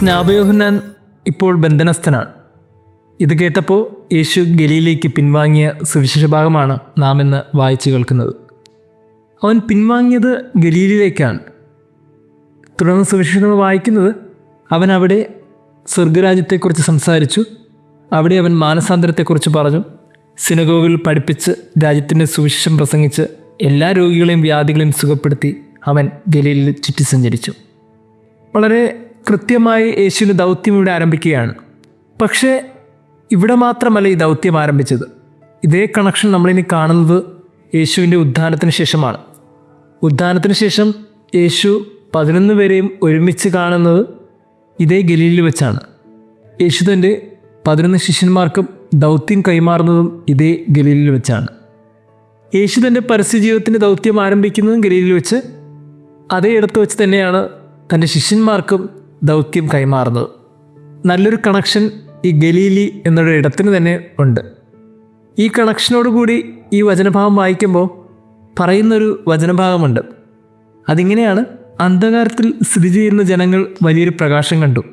സ്നാപയോഹന്നാൻ ഇപ്പോൾ ബന്ധനസ്ഥനാണ്. ഇത് കേട്ടപ്പോൾ യേശു ഗലീലയ്ക്ക് പിൻവാങ്ങിയ സുവിശേഷ ഭാഗമാണ് നാം ഇന്ന് വായിച്ചു കേൾക്കുന്നത്. അവൻ പിൻവാങ്ങിയത് ഗലീലയിലേക്കാണ്. തുടർന്ന് സുവിശേഷങ്ങൾ വായിക്കുന്നത് അവൻ അവിടെ സ്വർഗരാജ്യത്തെക്കുറിച്ച് സംസാരിച്ചു. അവിടെ അവൻ മാനസാന്തരത്തെക്കുറിച്ച് പറഞ്ഞു. സിനഗോഗിൽ പഠിപ്പിച്ച് രാജ്യത്തിൻ്റെ സുവിശേഷം പ്രസംഗിച്ച് എല്ലാ രോഗികളെയും വ്യാധികളെയും സുഖപ്പെടുത്തി അവൻ ഗലീലയിൽ ചുറ്റി സഞ്ചരിച്ചു. വളരെ കൃത്യമായി യേശുവിൻ്റെ ദൗത്യം ഇവിടെ ആരംഭിക്കുകയാണ്. പക്ഷേ ഇവിടെ മാത്രമല്ല ഈ ദൗത്യം ആരംഭിച്ചത്. ഇതേ കണക്ഷൻ നമ്മളിനി കാണുന്നത് യേശുവിൻ്റെ ഉത്ഥാനത്തിന് ശേഷമാണ്. ഉത്ഥാനത്തിന് ശേഷം യേശു 11 പേരെയും ഒരുമിച്ച് കാണുന്നത് ഇതേ ഗലീലയിൽ വെച്ചാണ്. യേശു തൻ്റെ 11 ശിഷ്യന്മാർക്കും ദൗത്യം കൈമാറുന്നതും ഇതേ ഗലീലയിൽ വെച്ചാണ്. യേശു തൻ്റെ പരസ്യജീവിതത്തിൻ്റെ ദൗത്യം ആരംഭിക്കുന്നതും ഗലീലയിൽ വെച്ച്, അതേ ഇടത്ത് വെച്ച് തന്നെയാണ് തൻ്റെ ശിഷ്യന്മാർക്കും ദൗത്യം കൈമാറുന്നത്. നല്ലൊരു കണക്ഷൻ ഈ ഗലീലി എന്നൊരു ഇടത്തിന് തന്നെ ഉണ്ട്. ഈ കണക്ഷനോടുകൂടി ഈ വചനഭാഗം വായിക്കുമ്പോൾ പറയുന്നൊരു വചനഭാഗമുണ്ട്. അതിങ്ങനെയാണ്: അന്ധകാരത്തിൽ സ്ഥിതി ചെയ്യുന്ന ജനങ്ങൾ വലിയൊരു പ്രകാശം കണ്ടു.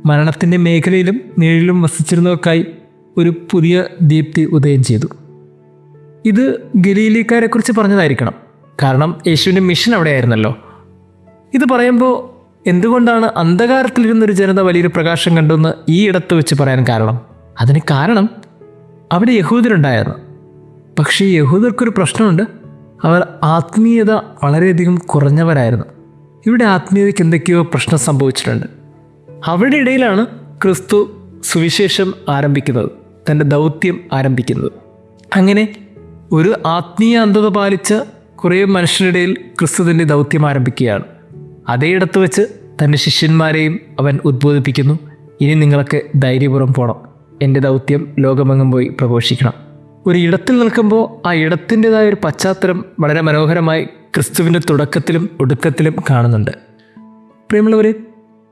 മരണത്തിൻ്റെ മേഖലയിലും നിഴലിലും വസിച്ചിരുന്നവർക്കായി ഒരു പുതിയ ദീപ്തി ഉദയം ചെയ്തു. ഇത് ഗലീലിക്കാരെക്കുറിച്ച് പറഞ്ഞതായിരിക്കണം. കാരണം യേശുവിൻ്റെ മിഷൻ അവിടെ ആയിരുന്നല്ലോ. ഇത് പറയുമ്പോൾ എന്തുകൊണ്ടാണ് അന്ധകാരത്തിലിരുന്നൊരു ജനത വലിയൊരു പ്രകാശം കണ്ടെന്ന് ഈ ഇടത്ത് വെച്ച് പറയാൻ കാരണം? അതിന് കാരണം അവിടെ യഹൂദരുണ്ടായിരുന്നു. പക്ഷേ യഹൂദർക്കൊരു പ്രശ്നമുണ്ട്. അവർ ആത്മീയത വളരെയധികം കുറഞ്ഞവരായിരുന്നു. ഇവിടെ ആത്മീയതയ്ക്ക് എന്തൊക്കെയോ പ്രശ്നം സംഭവിച്ചിട്ടുണ്ട്. അവരുടെ ഇടയിലാണ് ക്രിസ്തു സുവിശേഷം ആരംഭിക്കുന്നത്, തൻ്റെ ദൗത്യം ആരംഭിക്കുന്നത്. അങ്ങനെ ഒരു ആത്മീയ അന്ധത പാലിച്ച കുറേ മനുഷ്യരുടെയിൽ ക്രിസ്തു തൻ്റെ ദൗത്യം ആരംഭിക്കുകയാണ്. അതേയിടത്ത് വെച്ച് തൻ്റെ ശിഷ്യന്മാരെയും അവൻ ഉദ്ബോധിപ്പിക്കുന്നു. ഇനി നിങ്ങൾക്ക് ധൈര്യപൂർവ്വം പോകണം, എൻ്റെ ദൗത്യം ലോകമെങ്ങും പോയി പ്രഘോഷിക്കണം. ഒരു ഇടത്തിൽ നിൽക്കുമ്പോൾ ആ ഇടത്തിൻ്റെതായ ഒരു പശ്ചാത്തലം വളരെ മനോഹരമായി ക്രിസ്തുവിൻ്റെ തുടക്കത്തിലും ഒടുക്കത്തിലും കാണുന്നുണ്ട്. പ്രിയമുള്ളവരെ,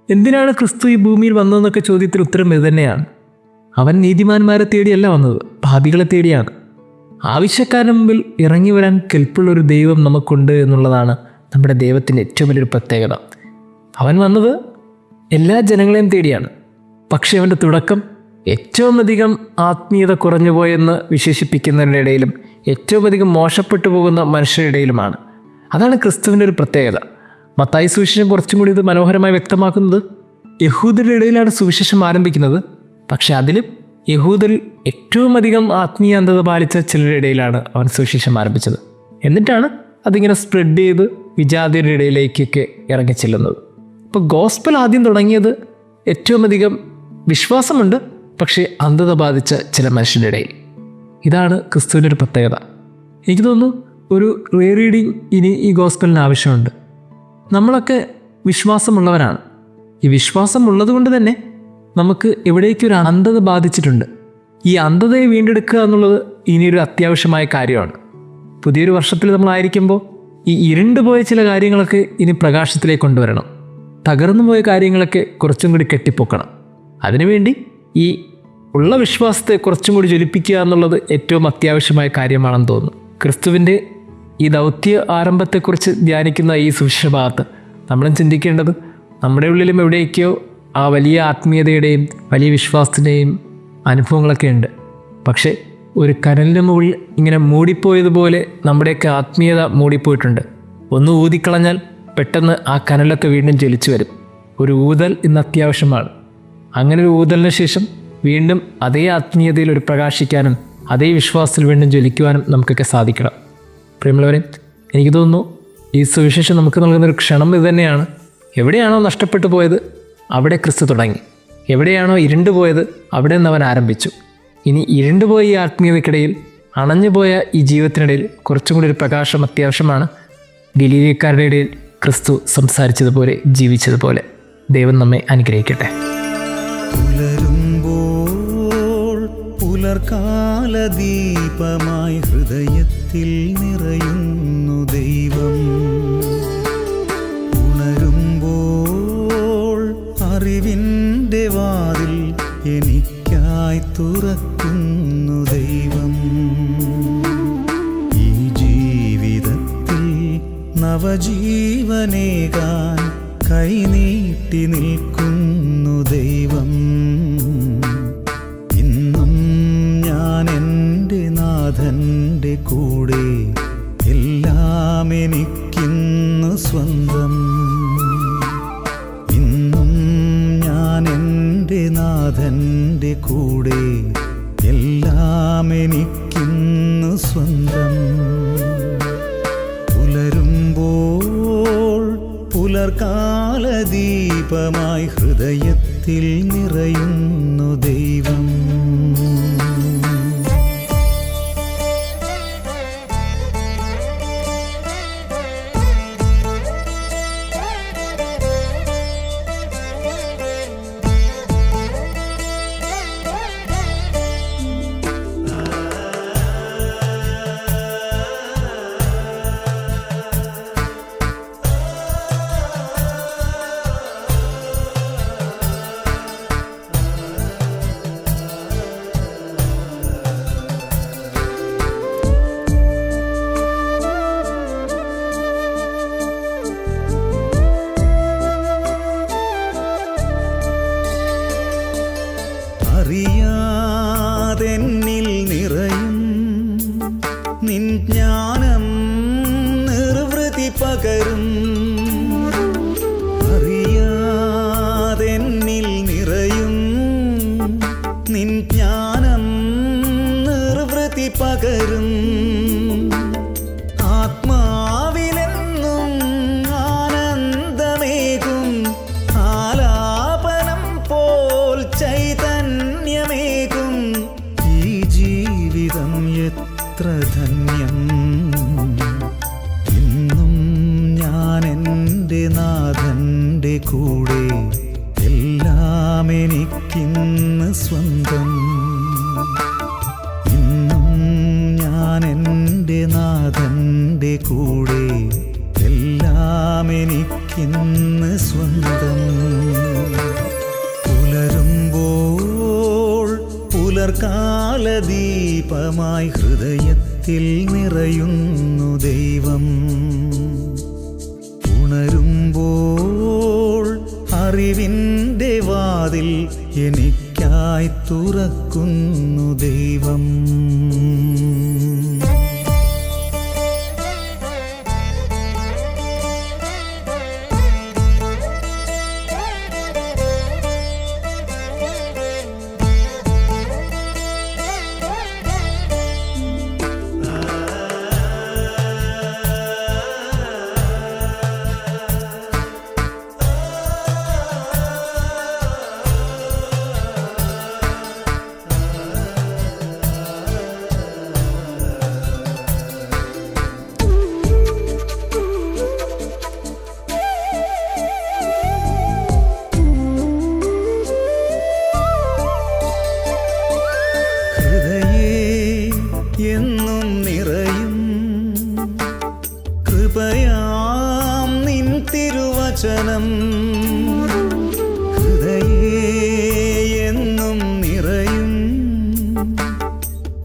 എന്തിനാണ് ക്രിസ്തു ഈ ഭൂമിയിൽ വന്നതെന്നൊക്കെ ചോദ്യത്തിന് ഉത്തരം ഇത് തന്നെയാണ്. അവൻ നീതിമാന്മാരെ തേടിയല്ല വന്നത്, പാപികളെ തേടിയാണ്. ആവശ്യക്കാരന് മുമ്പിൽ ഇറങ്ങി വരാൻ കെൽപ്പുള്ളൊരു ദൈവം നമുക്കുണ്ട് എന്നുള്ളതാണ് നമ്മുടെ ദൈവത്തിൻ്റെ ഏറ്റവും വലിയൊരു പ്രത്യേകത. അവൻ വന്നത് എല്ലാ ജനങ്ങളെയും തേടിയാണ്. പക്ഷേ അവൻ്റെ തുടക്കം ഏറ്റവും അധികം ആത്മീയത കുറഞ്ഞു പോയെന്ന് വിശേഷിപ്പിക്കുന്നവരുടെ ഇടയിലും ഏറ്റവും അധികം മോശപ്പെട്ടു പോകുന്ന മനുഷ്യരുടെ ഇടയിലുമാണ്. അതാണ് ക്രിസ്തുവിൻ്റെ ഒരു പ്രത്യേകത. മത്തായി സുവിശേഷം കുറച്ചും കൂടി ഇത് മനോഹരമായി വ്യക്തമാക്കുന്നത് യഹൂദരുടെ ഇടയിലാണ് സുവിശേഷം ആരംഭിക്കുന്നത്. പക്ഷെ അതിലും യഹൂദരിൽ ഏറ്റവും അധികം ആത്മീയ അന്ധത പാലിച്ച ചിലരുടെ ഇടയിലാണ് അവൻ സുവിശേഷം ആരംഭിച്ചത്. എന്നിട്ടാണ് അതിങ്ങനെ സ്പ്രെഡ് ചെയ്ത് വിജാതിയുടെ ഇടയിലേക്കൊക്കെ ഇറങ്ങിച്ചെല്ലുന്നത്. അപ്പോൾ ഗോസ്പൽ ആദ്യം തുടങ്ങിയത് ഏറ്റവും അധികം വിശ്വാസമുണ്ട് പക്ഷേ അന്ധത ബാധിച്ച ചില മനുഷ്യരുടെ ഇടയിൽ. ഇതാണ് ക്രിസ്തുവിൻ്റെ ഒരു പ്രത്യേകത. എനിക്ക് തോന്നുന്നു ഒരു റീറീഡിങ് ഇനി ഈ ഗോസ്പലിന് ആവശ്യമുണ്ട്. നമ്മളൊക്കെ വിശ്വാസമുള്ളവരാണ്. ഈ വിശ്വാസം ഉള്ളതുകൊണ്ട് തന്നെ നമുക്ക് എവിടേക്കൊരു അന്ധത ബാധിച്ചിട്ടുണ്ട്. ഈ അന്ധതയെ വീണ്ടെടുക്കുക എന്നുള്ളത് ഇനിയൊരു അത്യാവശ്യമായ കാര്യമാണ്. പുതിയൊരു വർഷത്തിൽ നമ്മളായിരിക്കുമ്പോൾ ഈ ഇരുണ്ടുപോയ ചില കാര്യങ്ങളൊക്കെ ഇനി പ്രകാശത്തിലേക്ക് കൊണ്ടുവരണം. തകർന്നു പോയ കാര്യങ്ങളൊക്കെ കുറച്ചും കൂടി കെട്ടിപ്പൊക്കണം. അതിനുവേണ്ടി ഈ ഉള്ള വിശ്വാസത്തെ കുറച്ചും കൂടി ജ്വലിപ്പിക്കുക എന്നുള്ളത് ഏറ്റവും അത്യാവശ്യമായ കാര്യമാണെന്ന് തോന്നുന്നു. ക്രിസ്തുവിൻ്റെ ഈ ദൗത്യ ആരംഭത്തെക്കുറിച്ച് ധ്യാനിക്കുന്ന ഈ സുവിശേഷ ഭാഗത്ത് നമ്മളും ചിന്തിക്കേണ്ടത് നമ്മുടെ ഉള്ളിലും എവിടെയൊക്കെയോ ആ വലിയ ആത്മീയതയുടെയും വലിയ വിശ്വാസത്തിൻ്റെയും അനുഭവങ്ങളൊക്കെ ഉണ്ട്. പക്ഷേ ഒരു കനലിന് മുകളിൽ ഇങ്ങനെ മൂടിപ്പോയതുപോലെ നമ്മുടെയൊക്കെ ആത്മീയത മൂടിപ്പോയിട്ടുണ്ട്. ഒന്ന് ഊതിക്കളഞ്ഞാൽ പെട്ടെന്ന് ആ കനലൊക്കെ വീണ്ടും ജ്വലിച്ചു വരും. ഒരു ഊതൽ ഇന്ന് അത്യാവശ്യമാണ്. അങ്ങനെ ഒരു ഊതലിന് ശേഷം വീണ്ടും അതേ ആത്മീയതയിൽ ഒരു പ്രകാശിക്കാനും അതേ വിശ്വാസത്തിൽ വീണ്ടും ജ്വലിക്കുവാനും നമുക്കൊക്കെ സാധിക്കണം. പ്രിയമുള്ളവരെ, എനിക്ക് തോന്നുന്നു ഈ സുവിശേഷം നമുക്ക് നൽകുന്നൊരു ക്ഷണം ഇത് തന്നെയാണ്. എവിടെയാണോ നഷ്ടപ്പെട്ടു പോയത് അവിടെ ക്രിസ്തു തുടങ്ങി. എവിടെയാണോ ഇരുണ്ടുപോയത് അവിടെ നിന്ന് അവൻ ആരംഭിച്ചു. ഇനി ഇരുണ്ടുപോയ ഈ ആത്മീയതയ്ക്കിടയിൽ, അണഞ്ഞുപോയ ഈ ജീവിതത്തിനിടയിൽ കുറച്ചും കൂടി ഒരു പ്രകാശം അത്യാവശ്യമാണ്. ഗലീലിയക്കാരുടെ ഇടയിൽ ക്രിസ്തു സംസാരിച്ചതുപോലെ ജീവിച്ചതുപോലെ. ദൈവം നമ്മെ അനുഗ്രഹിക്കട്ടെ. പുലർകാല ദീപമായി ഹൃദയത്തിൽ നിറയുന്നു ദൈവം. ഉണരുമ്പോൾ അറിവിൻ്റെ വാതിൽ എനിക്കായി തുറക്കുന്നു ദൈവം. ഈ ജീവിതത്തിൽ നവജീവനേകാൻ കൈനീട്ടി നിൽക്കുന്നു നാഥൻ്റെ കൂടെ എല്ലാം എനിക്കിന്നു സ്വന്തം. ഇന്നും ഞാൻ എൻ്റെ നാഥൻ്റെ കൂടെ എല്ലാം എനിക്കിന്നു സ്വന്തം. പുലരുമ്പോൾ പുലർക്കാലദീപമായി ഹൃദയത്തിൽ നിറയുന്നു ദൈവം. അറിയാതെന്നിൽ നിറയും നിൻ ജ്ഞാനം നിർവൃതി പകരും. അറിയാതെന്നിൽ നിറയും നിൻ ജ്ഞാനം നിർവൃതി പകരും. ആത്മാവിലെന്നും ആനന്ദമേകും ആലാപനം പോൽ ചൈതന്യമേകും. ഈ ജീവിതം എത്ര ധന്യം. ഇന്നും ഞാൻ എൻ്റെ നാഥൻ്റെ കൂടെ എല്ലാം എനിക്കിന്ന് സ്വന്തം. ഇന്നും ഞാൻ എൻ്റെ നാഥൻ്റെ കൂടെ എല്ലാം എനിക്കിന്ന് സ്വന്തം. പുലരുമ്പോൾ പുലർക്കാലദീപമായി ഹൃദയത്തിൽ നിറയുന്നു ദൈവം. ഉണരുമ്പോൾ അറിവിൻ്റെ വാതിൽ എനിക്കായി തുറക്കുന്നു ദൈവം. എന്നും നിറയും കൃപയാം നിൻ തിരുവചനം. ഹൃദയേ എന്നും നിറയും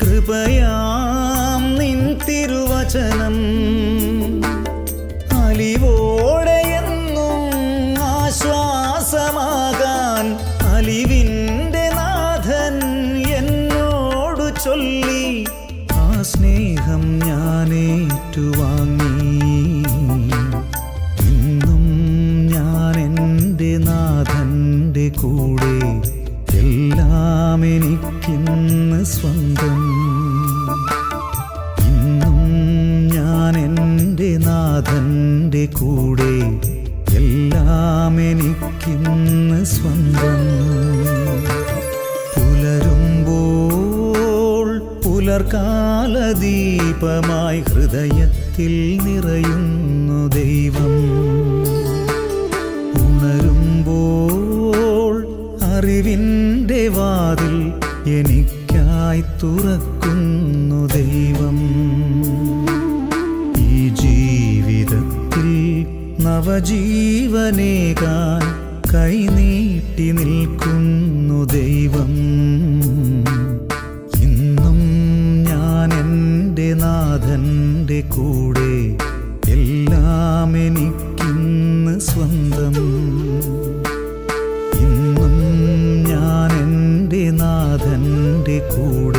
കൃപയാം നിൻ തിരുവചനം. അലിവോടെ എന്നും ആശ്വാസമാകാൻ അലിവിൻ്റെ നാഥൻ എന്നോടു ചൊല്ലി. ആ സ്നേഹം ഞാൻ ഏറ്റുവാങ്ങി. ഇന്നും ഞാൻ എൻ്റെ നാഥൻ്റെ കൂടെ എല്ലാം എനിക്കിന്ന് സ്വന്തം. ഇന്നും ഞാൻ എൻ്റെ നാഥൻ്റെ കൂടെ എല്ലാം എനിക്കിന്ന് സ്വന്തം. പുലരുമ്പോൾ പുലർക്കാലദീപമായി ഹൃദയത്തിൽ നിറയുന്നു ദൈവം. ഉണരുമ്പോൾ അറിവിൻ്റെ വാതിൽ എനിക്കായി തുറക്കുന്നു ദൈവം. ഈ ജീവിതത്തിൽ നവജീവനേകാൻ കൈനീട്ടി നിൽക്കുന്നു ദൈവം. ഇന്നും ഞാൻ എൻ്റെ നാഥൻ്റെ കൂടെ എല്ലാം എനിക്കിന്ന് സ്വന്തം. ഇന്നും ഞാൻ എൻ്റെ നാഥൻ്റെ കൂടെ